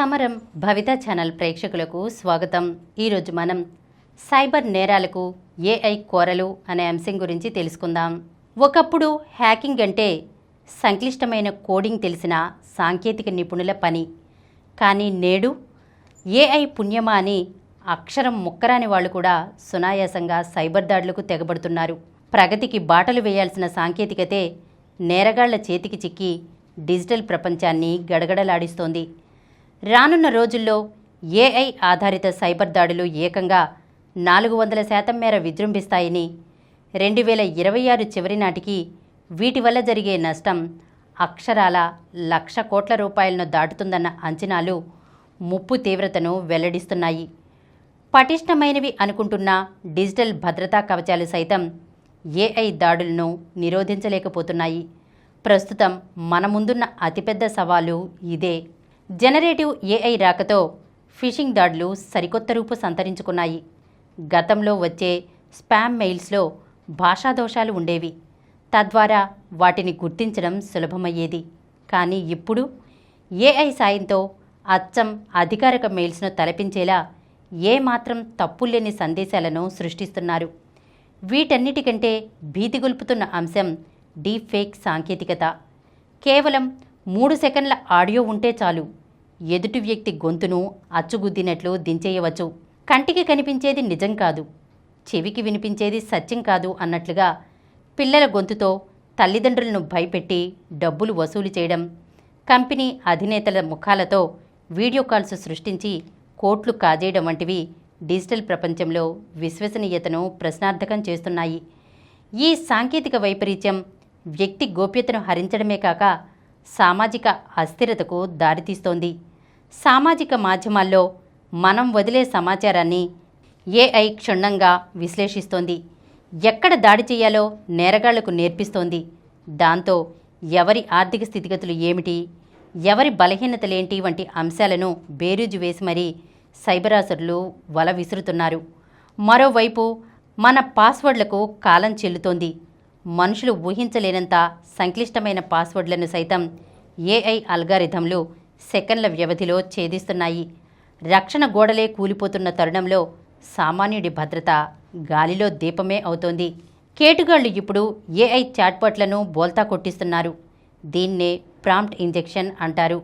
సమరం భవిత ఛానల్ ప్రేక్షకులకు స్వాగతం. ఈరోజు మనం సైబర్ నేరాలకు ఏఐ కోరలు అనే అంశం గురించి తెలుసుకుందాం. ఒకప్పుడు హ్యాకింగ్ అంటే సంక్లిష్టమైన కోడింగ్ తెలిసిన సాంకేతిక నిపుణుల పని. కానీ నేడు ఏఐ పుణ్యమా అని అక్షరం ముక్కరాని వాళ్ళు కూడా సునాయాసంగా సైబర్ దాడులకు తెగబడుతున్నారు. ప్రగతికి బాటలు వేయాల్సిన సాంకేతికతే నేరగాళ్ల చేతికి చిక్కి డిజిటల్ ప్రపంచాన్ని గడగడలాడిస్తోంది. రానున్న రోజుల్లో ఏఐ ఆధారిత సైబర్ దాడులు ఏకంగా 400% మేర విజృంభిస్తాయని, 2026 చివరి నాటికి వీటి వల్ల జరిగే నష్టం అక్షరాల 1,00,000 కోట్ల రూపాయలను దాటుతుందన్న అంచనాలు ముప్పు తీవ్రతను వెల్లడిస్తున్నాయి. పటిష్టమైనవి అనుకుంటున్న డిజిటల్ భద్రతా కవచాలు సైతం ఏఐ దాడులను నిరోధించలేకపోతున్నాయి. ప్రస్తుతం మన ముందున్న అతిపెద్ద సవాలు ఇదే. జనరేటివ్ ఏఐ రాకతో ఫిషింగ్ దాడులు సరికొత్త రూపు సంతరించుకున్నాయి. గతంలో వచ్చే స్పామ్ మెయిల్స్లో భాషాదోషాలు ఉండేవి. తద్వారా వాటిని గుర్తించడం సులభమయ్యేది. కానీ ఇప్పుడు ఏఐ సాయంతో అచ్చం అధికారిక మెయిల్స్ను తలపించేలా ఏమాత్రం తప్పులేని సందేశాలను సృష్టిస్తున్నారు. వీటన్నిటికంటే భీతిగొల్పుతున్న అంశం డీప్ ఫేక్ సాంకేతికత. కేవలం 3 సెకండ్ల ఆడియో ఉంటే చాలు ఎదుటి వ్యక్తి గొంతును అచ్చుగుద్దినట్లు దించేయవచ్చు. కంటికి కనిపించేది నిజం కాదు, చెవికి వినిపించేది సత్యం కాదు అన్నట్లుగా పిల్లల గొంతుతో తల్లిదండ్రులను భయపెట్టి డబ్బులు వసూలు చేయడం, కంపెనీ అధినేతల ముఖాలతో వీడియో కాల్స్ సృష్టించి కోట్లు కాజేయడం వంటివి డిజిటల్ ప్రపంచంలో విశ్వసనీయతను ప్రశ్నార్థకం చేస్తున్నాయి. ఈ సాంకేతిక వైపరీత్యం వ్యక్తి గోప్యతను హరించడమే కాక సామాజిక అస్థిరతకు దారితీస్తోంది. సామాజిక మాధ్యమాల్లో మనం వదిలే సమాచారాన్ని ఏఐ క్షుణ్ణంగా విశ్లేషిస్తోంది. ఎక్కడ దాడి చేయాలో నేరగాళ్లకు నేర్పిస్తోంది. దాంతో ఎవరి ఆర్థిక స్థితిగతులు ఏమిటి, ఎవరి బలహీనతలేంటి వంటి అంశాలను బేరీజు వేసి మరీ సైబరాసురులు వల విసురుతున్నారు. మరోవైపు మన పాస్వర్డ్లకు కాలం చెల్లుతోంది. మనుషులు ఊహించలేనంత సంక్లిష్టమైన పాస్వర్డ్లను సైతం ఏఐ అల్గారిథంలు సెకన్ల వ్యవధిలో ఛేదిస్తున్నాయి. రక్షణ గోడలే కూలిపోతున్న తరుణంలో సామాన్యుడి భద్రత గాలిలో దీపమే అవుతోంది. కేటుగాళ్లు ఇప్పుడు ఏఐ చాట్బాట్లను బోల్తా కొట్టిస్తున్నారు. దీన్నే ప్రాంప్ట్ ఇంజెక్షన్ అంటారు.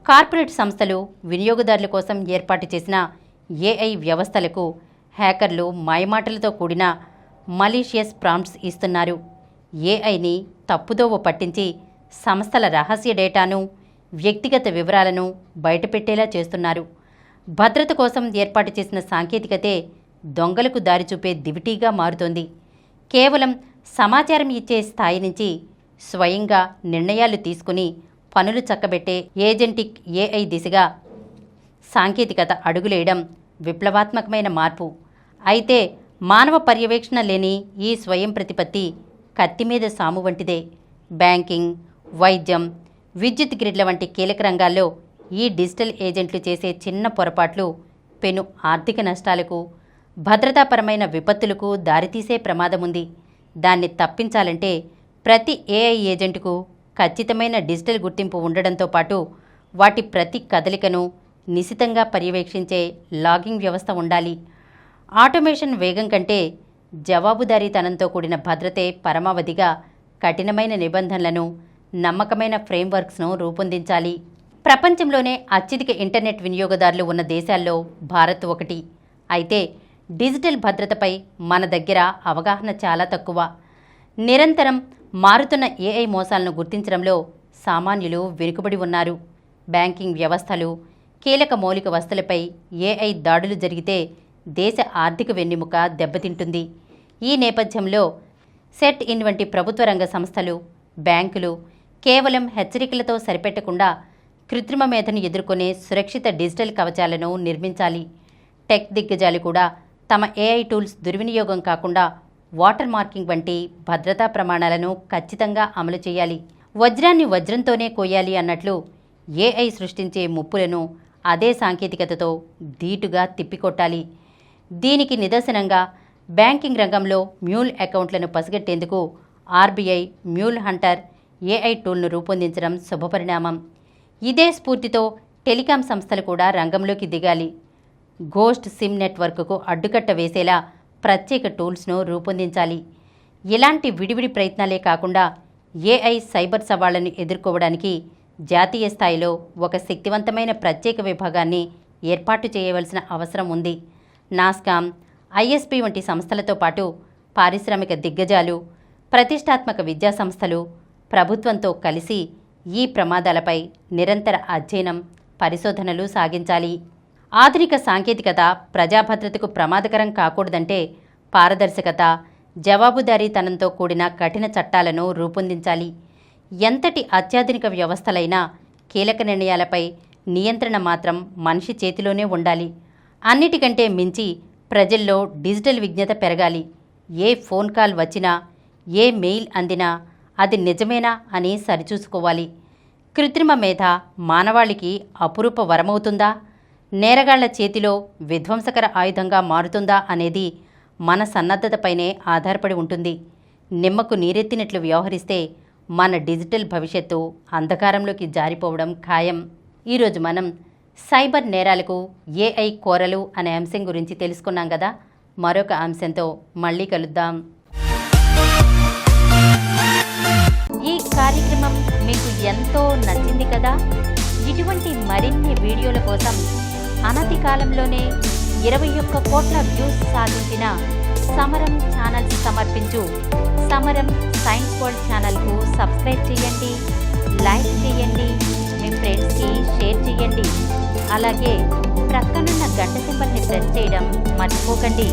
కార్పొరేట్ సంస్థలు వినియోగదారుల కోసం ఏర్పాటు చేసిన ఏఐ వ్యవస్థలకు హ్యాకర్లు మాయమాటలతో కూడిన మలీషియస్ ప్రాంప్ట్స్ ఇస్తున్నారు. ఏఐని తప్పుదోవ పట్టించి సంస్థల రహస్య డేటాను, వ్యక్తిగత వివరాలను బయటపెట్టేలా చేస్తున్నారు. భద్రత కోసం ఏర్పాటు చేసిన సాంకేతికతే దొంగలకు దారి చూపే దివిటీగా మారుతోంది. కేవలం సమాచారం ఇచ్చే స్థాయి నుంచి స్వయంగా నిర్ణయాలు తీసుకుని పనులు చక్కబెట్టే ఏజెంటిక్ ఏఐ దిశగా సాంకేతికత అడుగులేయడం విప్లవాత్మకమైన మార్పు. అయితే మానవ పర్యవేక్షణ లేని ఈ స్వయం ప్రతిపత్తి కత్తిమీద సాము వంటిదే. బ్యాంకింగ్, వైద్యం, విద్యుత్ గ్రిడ్ల వంటి కీలక రంగాల్లో ఈ డిజిటల్ ఏజెంట్లు చేసే చిన్న పొరపాట్లు పెను ఆర్థిక నష్టాలకు, భద్రతాపరమైన విపత్తులకు దారితీసే ప్రమాదముంది. దాన్ని తప్పించాలంటే ప్రతి ఏఐ ఏజెంట్కు ఖచ్చితమైన డిజిటల్ గుర్తింపు ఉండడంతో పాటు వాటి ప్రతి కదలికను నిశితంగా పర్యవేక్షించే లాగింగ్ వ్యవస్థ ఉండాలి. ఆటోమేషన్ వేగం కంటే జవాబుదారీతనంతో కూడిన భద్రతే పరమావధిగా కఠినమైన నిబంధనలను, నమ్మకమైన ఫ్రేమ్వర్క్స్ను రూపొందించాలి. ప్రపంచంలోనే అత్యధిక ఇంటర్నెట్ వినియోగదారులు ఉన్న దేశాల్లో భారత్ ఒకటి. అయితే డిజిటల్ భద్రతపై మన దగ్గర అవగాహన చాలా తక్కువ. నిరంతరం మారుతున్న ఏఐ మోసాలను గుర్తించడంలో సామాన్యులు వెనుకబడి ఉన్నారు. బ్యాంకింగ్ వ్యవస్థలు, కీలక మౌలిక వస్తువులపై ఏఐ దాడులు జరిగితే దేశ ఆర్థిక వెన్నెముక దెబ్బతింటుంది. ఈ నేపథ్యంలో సెట్ ఇన్ వంటి ప్రభుత్వ రంగ సంస్థలు, బ్యాంకులు కేవలం హెచ్చరికలతో సరిపెట్టకుండా కృత్రిమ మేధను ఎదుర్కొనే సురక్షిత డిజిటల్ కవచాలను నిర్మించాలి. టెక్ దిగ్గజాలు కూడా తమ ఏఐ టూల్స్ దుర్వినియోగం కాకుండా వాటర్ మార్కింగ్ వంటి భద్రతా ప్రమాణాలను ఖచ్చితంగా అమలు చేయాలి. వజ్రాన్ని వజ్రంతోనే కోయాలి అన్నట్లు ఏఐ సృష్టించే ముప్పులను అదే సాంకేతికతతో ధీటుగా తిప్పికొట్టాలి. దీనికి నిదర్శనంగా బ్యాంకింగ్ రంగంలో మ్యూల్ అకౌంట్లను పసిగట్టేందుకు ఆర్బీఐ మ్యూల్ హంటర్ ఏఐ టూల్ను రూపొందించడం శుభపరిణామం. ఇదే స్ఫూర్తితో టెలికాం సంస్థలు కూడా రంగంలోకి దిగాలి. గోస్ట్ సిమ్ నెట్వర్క్కు అడ్డుకట్ట వేసేలా ప్రత్యేక టూల్స్ను రూపొందించాలి. ఇలాంటి విడివిడి ప్రయత్నాలే కాకుండా ఏఐ సైబర్ సవాళ్లను ఎదుర్కోవడానికి జాతీయ స్థాయిలో ఒక శక్తివంతమైన ప్రత్యేక విభాగాన్ని ఏర్పాటు చేయవలసిన అవసరం ఉంది. నాస్కామ్, ఐఎస్పీ వంటి సంస్థలతో పాటు పారిశ్రామిక దిగ్గజాలు, ప్రతిష్టాత్మక విద్యాసంస్థలు ప్రభుత్వంతో కలిసి ఈ ప్రమాదాలపై నిరంతర అధ్యయనం, పరిశోధనలు సాగించాలి. ఆధునిక సాంకేతికత ప్రజాభద్రతకు ప్రమాదకరం కాకూడదంటే పారదర్శకత, జవాబుదారీతనంతో కూడిన కఠిన చట్టాలను రూపొందించాలి. ఎంతటి అత్యాధునిక వ్యవస్థలైనా కీలక నిర్ణయాలపై నియంత్రణ మాత్రం మనిషి చేతిలోనే ఉండాలి. అన్నిటికంటే మించి ప్రజల్లో డిజిటల్ విజ్ఞత పెరగాలి. ఏ ఫోన్ కాల్ వచ్చినా, ఏ మెయిల్ అందినా అది నిజమేనా అని సరిచూసుకోవాలి. కృత్రిమ మేధ మానవాళికి అపురూప వరమవుతుందా, నేరగాళ్ల చేతిలో విధ్వంసకర ఆయుధంగా మారుతుందా అనేది మన సన్నద్ధతపైనే ఆధారపడి ఉంటుంది. నిమ్మకు నీరెత్తినట్లు వ్యవహరిస్తే మన డిజిటల్ భవిష్యత్తు అంధకారంలోకి జారిపోవడం ఖాయం. ఈరోజు మనం సైబర్ నేరాలకు ఏఐ కోరలు అనే అంశం గురించి తెలుసుకున్నాం కదా. మరొక అంశంతో మళ్ళీ కలుద్దాం. ఈ కార్యక్రమం మీకు ఎంతో నచ్చింది కదా. ఇటువంటి మరిన్ని వీడియోల కోసం అనతి కాలంలోనే 21 కోట్ల వ్యూస్ సాధించిన సమరం ఛానల్స్ సమర్పించు సమరం సైన్స్ వరల్డ్ ఛానల్కు సబ్స్క్రైబ్ చేయండి, లైక్ చేయండి, మీ ఫ్రెండ్స్కి షేర్ చేయండి. అలాగే ప్రక్కనున్న గంట సింబల్ని ప్రెస్ చేయడం మర్చిపోకండి.